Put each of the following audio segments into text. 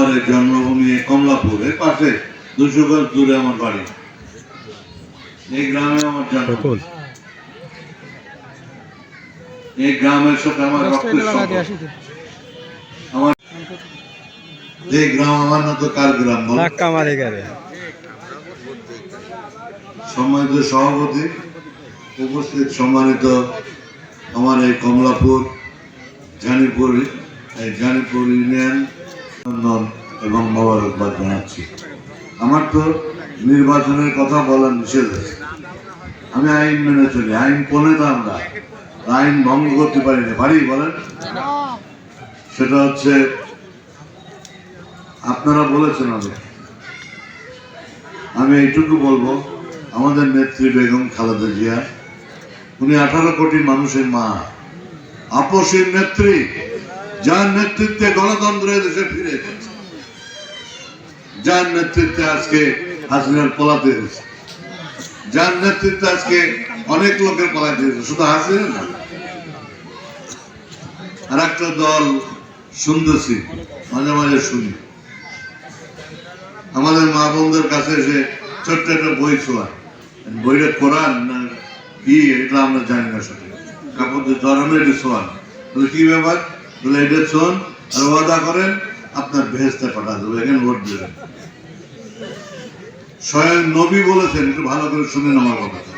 আমার এই জন্মভূমি কমলাপুর, এর পাশে 200 গজ দূরে আমার বাড়ি। এই গ্রামে আমার জন্ম, এই গ্রামের সাথে আমার রক্তের সম্পর্ক। আমার এই গ্রাম আমার না তো কার গ্রাম বল? সম্মানিত সভাপতি, উপস্থিত সম্মানিত আমার এই কমলাপুর জানিপুর ইউনিয়ন এবং মোবারকবাদ জানাচ্ছি। আমার তো নির্বাচনের কথা বলার নিষেধ আছে, আমি আইন মেনে চলি, আইন প্রণেতা আমরা, আইন ভঙ্গ করতে পারি না। পারি বলেন? সেটা হচ্ছে আপনারা বলেছেন, আমি এইটুকু বলবো, আমাদের নেত্রী বেগম খালেদা জিয়া, উনি 18 কোটি মানুষের মা, আপসীর নেত্রী, যার নেতৃত্বে গণতন্ত্র দেশে ফিরে এসেছে, যার নেতৃত্বে আজকে হাসিনার পলাতে হয়েছে, যার নেতৃত্বে আজকে অনেক লোকের পলাতে হয়েছে, শুধু হাসিনা না। আর একটা দল শুনতেছি, মাঝে মাঝে শুনি, আমাদের মা বোনদের কাছে এসে ছোট্ট একটা বই ছোঁয়া, বইটা কোরআন না কি এটা আমরা জানি না, সঠিক কাপড় ধরানো এটা ছোঁয়ান, বলে কি ব্যাপার, বলে এটা শোন আর ওয়াদা করেন আপনার ভেস্তে পাঠা দেবো, এখানে ভোট দেবেন। স্বয়ং নবী বলেছেন, একটু ভালো করে শুনেন আমার কথা।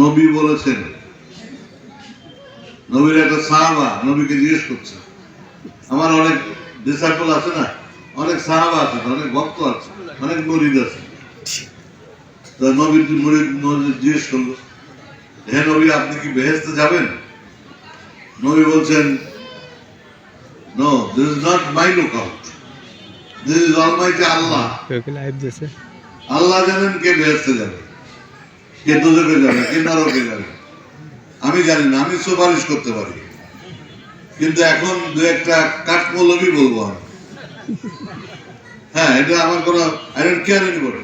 নবী বলেছেন, নবীর একটা সাহাবা নবীকে জিজ্ঞেস করছে, আমার অনেক ডিসাইপল আছে না, অনেক সাহাবা আছে, অনেক ভক্ত আছে, অনেক মুরিদ আছে। তো নবীর মুরিদ জিজ্ঞেস করলো, হে নবী, আপনি কি বেহেশতে যাবেন? নবী বলছেন, no, this is not my lookout, this is almighty Allah. Allah জানেন কে বেহেশতে যাবে, কে দোজখে যাবে, কে নরকে যাবে, আমি জানি না, আমি সুপারিশ করতে পারি, কিন্তু এখন দু একটা কাঠমৌলবী বলবো আমি। হ্যাঁ, এটা আমার কোনো আই ডোন্ট কেয়ার এনিবডি।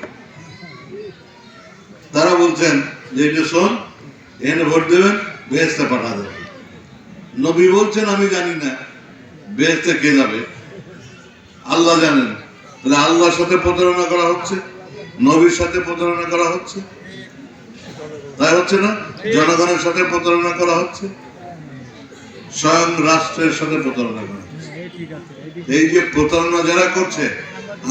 তারা বলছেন যে এটা শোন, এখানে ভোট দেবেন, বেহেশতে পাঠা দেবেন। নবী বলছেন আমি জানি না বেহেশতে কে যাবে, আল্লাহ জানেন। তাহলে আল্লাহর সাথে প্রতারণা করা হচ্ছে, নবীর সাথে প্রতারণা করা হচ্ছে, তাই হচ্ছে না? জনগণের সাথে প্রতারণা করা হচ্ছে, স্বয়ং রাষ্ট্রের সাথে প্রতারণা করা হচ্ছে। এই যে প্রতারণা যারা করছে,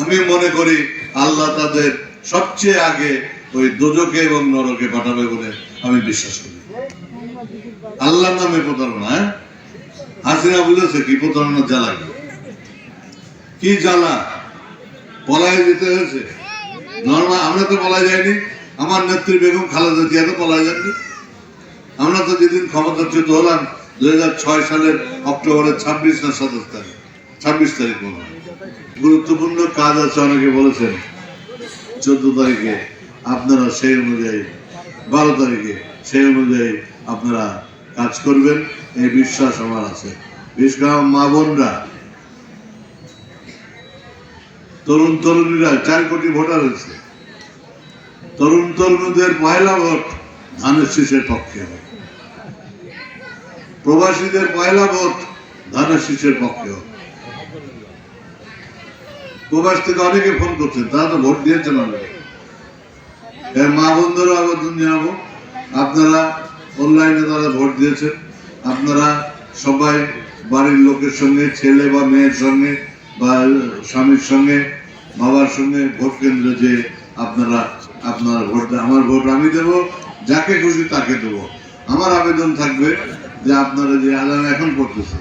আমি মনে করি আল্লাহ তাদের সবচেয়ে আগে ওই দোজখে এবং নরকে পাঠাবে বলে আমি বিশ্বাস করি। আল্লাহর নামে প্রতারণা। হ্যাঁ, হাসিনা বুঝেছে কি প্রতারণার জ্বালা, কি জ্বালা, পলায় যেতে হয়েছে। নর্মাল আমরা তো পলায় যাইনি, আমার নেত্রী বেগম খালেদা জিয়া তো পলায় যায়নি। আমরা তো যেদিন ক্ষমতাচ্যুত হলাম 2006 সালের অক্টোবরের 26 না 26 তারিখ মনে হয়। গুরুত্বপূর্ণ কাজ আছে, অনেকে বলেছেন 14 তারিখে, আপনারা সেই অনুযায়ী 12 তারিখে সেই অনুযায়ী আপনারা কাজ করবেন, এই বিশ্বাস আমার আছে। বিশেষ করে মা বোনরা, তরুণ তরুণীরা, 4 কোটি ভোটার হয়েছে, তরুণ তরুণীদের পয়লা ভোট ধানের শীষের পক্ষে হবে, প্রবাসীদের পয়লা ভোট ধানের শীষের পক্ষে হবে। প্রবাস থেকে অনেকে ফোন করছেন, তারা তো ভোট দিয়েছেন অলরেডি। মা বোনদেরও আবেদন জানাবো, আপনারা অনলাইনে তারা ভোট দিয়েছেন, আপনারা সবাই বাড়ির লোকের সঙ্গে, ছেলে বা মেয়ের সঙ্গে বা স্বামীর সঙ্গে, বাবার সঙ্গে ভোট কেন্দ্রে যে আপনারা আপনার ভোট, আমার ভোট আমি দেবো, যাকে খুশি তাকে দেবো। আমার আবেদন থাকবে যে আপনারা যে আলাদা এখন করতেছে,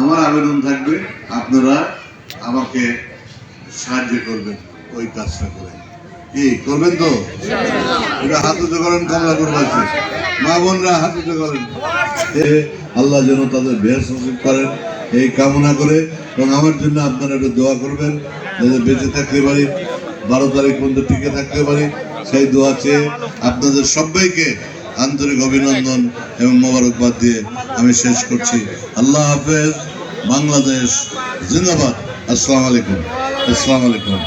আমার আবেদন থাকবে আপনারা আমাকে সাহায্য করবেন ওই কাজটা করে। কি করবেন তো? এটা হাত উঁচু করেন, কমলাপুর বাসী মা বোনরা হাত উঁচু করেন। আল্লাহ যেন তাদের বেহেশত নসিব করেন এই কামনা করে, এবং আমার জন্য আপনারা একটু দোয়া করবেন যাতে বেঁচে থাকতে পারি, 12 তারিখ পর্যন্ত টিকে থাকতে পারি, সেই দোয়া চেয়ে আপনাদের সবাইকে আন্তরিক অভিনন্দন এবং মোবারকবাদ দিয়ে আমি শেষ করছি। আল্লাহ হাফেজ, বাংলাদেশ জিন্দাবাদ। আসসালামু আলাইকুম। আসসালামু আলাইকুম।